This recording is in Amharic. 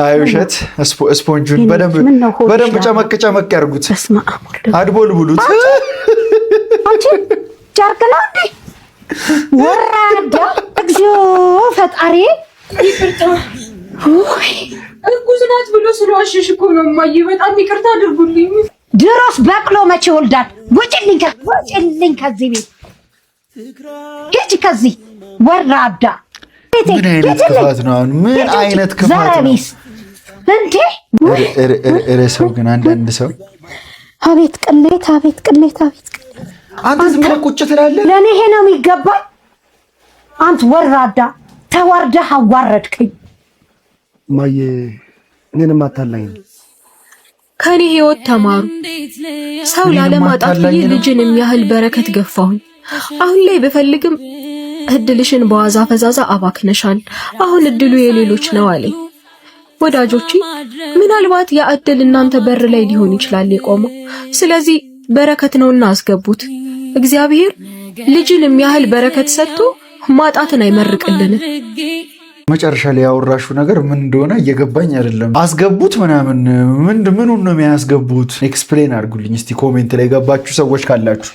አይ ውሸት። ስፖንጁን በደንብ ጨመቅ ያርጉት፣ አድቦል ብሉት። አንቺ ጨርቅ ነው እንዴ? ወራዳ እግዚኦ ፈጣሪ ይቅርታ። እርጉዝ ናት ብሎ ስለዋሸሽ እኮ ነው እማዬ፣ በጣም ይቅርታ አድርጉልኝ። ድሮስ በቅሎ መቼ ወልዳል? ውጭልኝ ከዚህ ቤት ሂጂ፣ ከዚህ ወራዳ። ምን አይነት ክፋት ነው አሁን? ምን አይነት ክፋት ነው እንዴ? ሰው ግን አንዳንድ ሰው አቤት ቅሌት፣ አቤት ቅሌት፣ አቤት ቅሌት። አንተ ዝም ብለህ ቁጭ ትላለህ። ለእኔ ይሄ ነው የሚገባኝ? አንተ ወራዳ፣ ተዋርደህ አዋረድከኝ። ማየ እኔንም አታላኝ። ከኔ ህይወት ተማሩ። ሰው ላለማጣት ብዬ ልጅን የሚያህል በረከት ገፋሁኝ። አሁን ላይ ብፈልግም እድልሽን በዋዛ ፈዛዛ አባክነሻል። አሁን እድሉ የሌሎች ነው አለኝ። ወዳጆቼ ምናልባት ያ እድል እናንተ በር ላይ ሊሆን ይችላል የቆመው። ስለዚህ በረከት ነውና አስገቡት። እግዚአብሔር ልጅን የሚያህል በረከት ሰጥቶ ማጣትን አይመርቅልንም። መጨረሻ ላይ ያወራሹ ነገር ምን እንደሆነ እየገባኝ አይደለም። አስገቡት ምናምን ምኑን ነው የሚያስገቡት? ኤክስፕሌን አድርጉልኝ እስቲ ኮሜንት ላይ ገባችሁ ሰዎች ካላችሁ።